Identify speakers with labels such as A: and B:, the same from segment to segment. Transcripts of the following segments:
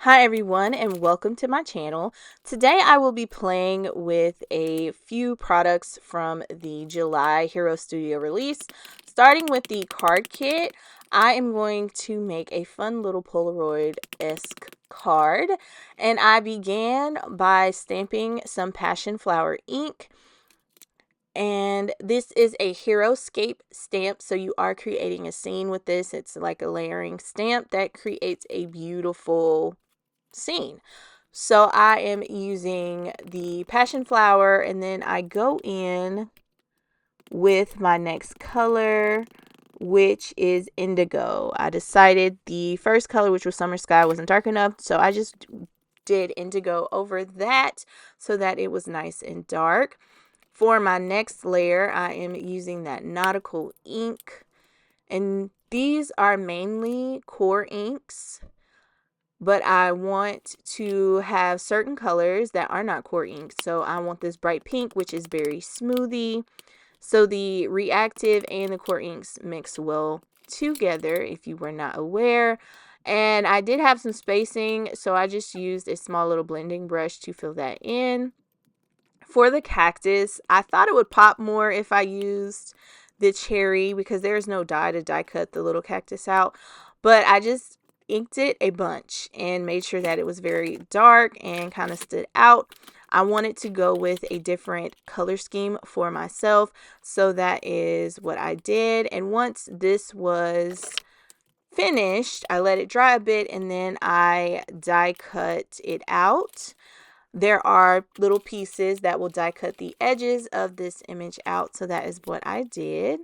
A: Hi everyone and welcome to my channel. Today I will be playing with a few products from the July Hero Studio release. Starting with the card kit, I am going to make a fun little Polaroid-esque card, and I began by stamping some passion flower ink. And this is a Heroscape stamp, so you are creating a scene with this. It's like a layering stamp that creates a beautiful scene. So I am using the passion flower, and then I go in with my next color, which is indigo. I decided the first color, which was summer sky, wasn't dark enough, so I just did indigo over that so that it was nice and dark. For my next layer, I am using that nautical ink, and these are mainly core inks, but I want to have certain colors that are not core ink. So I want this bright pink, which is very smoothie. So the reactive and the core inks mix well together, if you were not aware. And I did have some spacing, so I just used a small little blending brush to fill that in. For the cactus, I thought it would pop more if I used the cherry because there's no dye to die cut the little cactus out. But I just inked it a bunch and made sure that it was very dark and kind of stood out. I wanted to go with a different color scheme for myself, so that is what I did. And once this was finished, I let it dry a bit and then I die cut it out. There are little pieces that will die cut the edges of this image out, so that is what I did.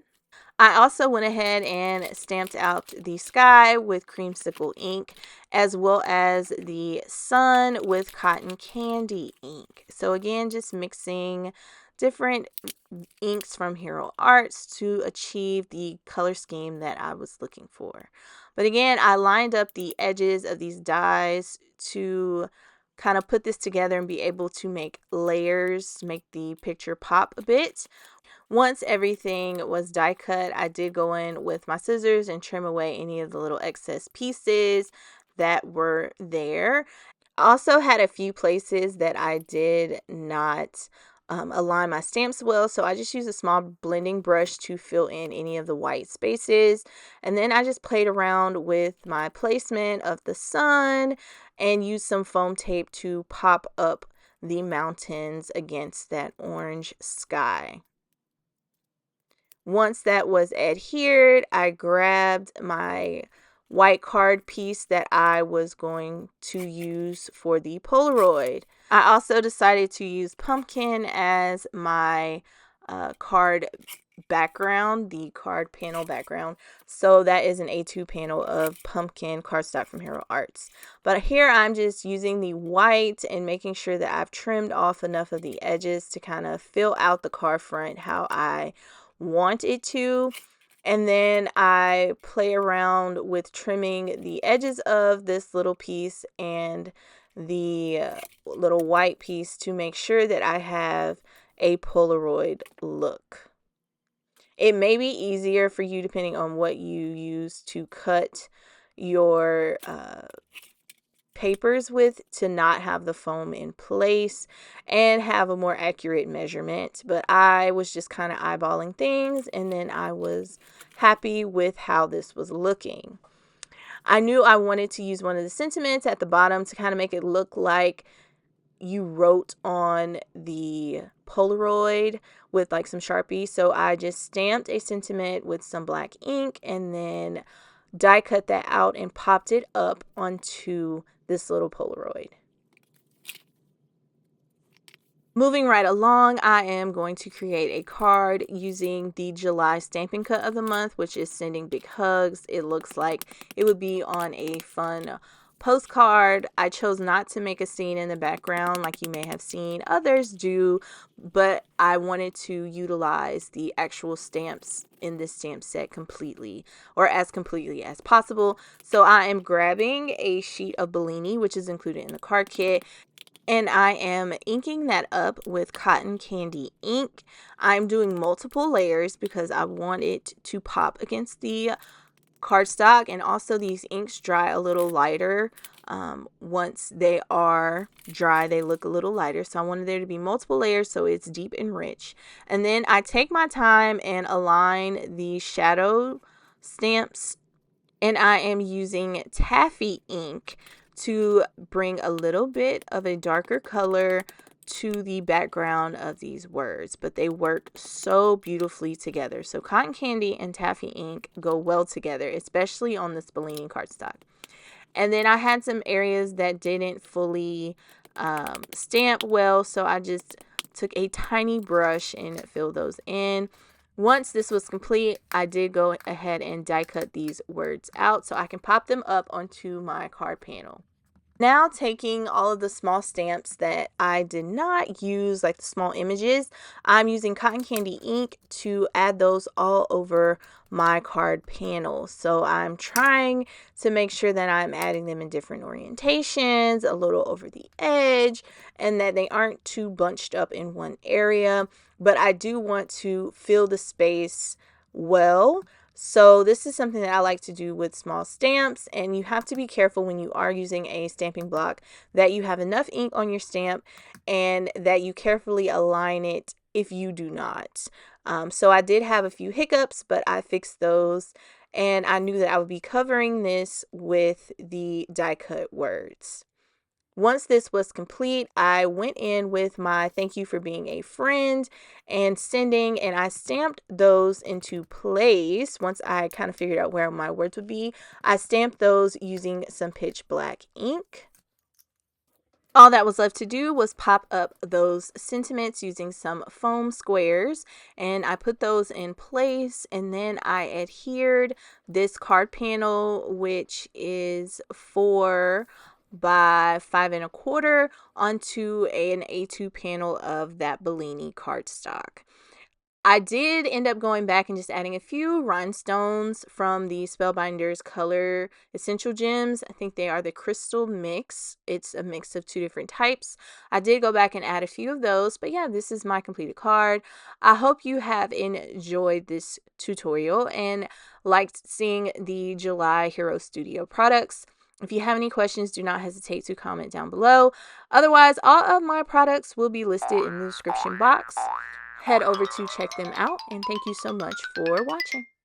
A: I also went ahead and stamped out the sky with Creamsicle ink, as well as the sun with cotton candy ink. So again, just mixing different inks from Hero Arts to achieve the color scheme that I was looking for. But again, I lined up the edges of these dies to kind of put this together and be able to make layers, make the picture pop a bit. Once everything was die cut, I did go in with my scissors and trim away any of the little excess pieces that were there. I also had a few places that I did not align my stamps well, so I just used a small blending brush to fill in any of the white spaces. And then I just played around with my placement of the sun and used some foam tape to pop up the mountains against that orange sky. Once that was adhered, I grabbed my white card piece that I was going to use for the Polaroid. I also decided to use pumpkin as my card background, the card panel background. So that is an A2 panel of pumpkin cardstock from Hero Arts. But here I'm just using the white and making sure that I've trimmed off enough of the edges to kind of fill out the card front how I want it to. And then I play around with trimming the edges of this little piece and the little white piece to make sure that I have a Polaroid look. It may be easier for you depending on what you use to cut your papers with, to not have the foam in place and have a more accurate measurement. But I was just kind of eyeballing things, and then I was happy with how this was looking. I knew I wanted to use one of the sentiments at the bottom to kind of make it look like you wrote on the Polaroid with like some Sharpie. So I just stamped a sentiment with some black ink and then die cut that out and popped it up onto this little Polaroid. Moving right along, I am going to create a card using the July stamping cut of the month, which is Sending Big Hugs. It looks like it would be on a fun postcard. I chose not to make a scene in the background like you may have seen others do, but I wanted to utilize the actual stamps in this stamp set completely, or as completely as possible. So I am grabbing a sheet of Bellini, which is included in the card kit, and I am inking that up with cotton candy ink. I'm doing multiple layers because I want it to pop against the cardstock, and also these inks dry a little lighter Once they are dry, they look a little lighter. So I wanted there to be multiple layers so it's deep and rich. And then I take my time and align the shadow stamps, and I am using taffy ink to bring a little bit of a darker color to the background of these words, but they work so beautifully together. So cotton candy and taffy ink go well together, especially on this Bellini cardstock. And then I had some areas that didn't fully stamp well, so I just took a tiny brush and filled those in. Once this was complete, I did go ahead and die cut these words out so I can pop them up onto my card panel. Now taking all of the small stamps that I did not use, like the small images, I'm using cotton candy ink to add those all over my card panel. So I'm trying to make sure that I'm adding them in different orientations, a little over the edge, and that they aren't too bunched up in one area. But I do want to fill the space well. So this is something that I like to do with small stamps, and you have to be careful when you are using a stamping block that you have enough ink on your stamp and that you carefully align it if you do not. So I did have a few hiccups, but I fixed those, and I knew that I would be covering this with the die cut words. Once this was complete, I went in with my thank you for being a friend and sending, and I stamped those into place. Once I kind of figured out where my words would be, I stamped those using some pitch black ink. All that was left to do was pop up those sentiments using some foam squares, and I put those in place, and then I adhered this card panel, which is 4 by 5 1/4, onto an A2 panel of that Bellini cardstock. I did end up going back and just adding a few rhinestones from the Spellbinders Color Essential Gems. I think they are the Crystal Mix. It's a mix of 2 different types. I did go back and add a few of those, but yeah, this is my completed card. I hope you have enjoyed this tutorial and liked seeing the July Hero Studio products. If you have any questions, do not hesitate to comment down below. Otherwise, all of my products will be listed in the description box. Head over to check them out, and thank you so much for watching.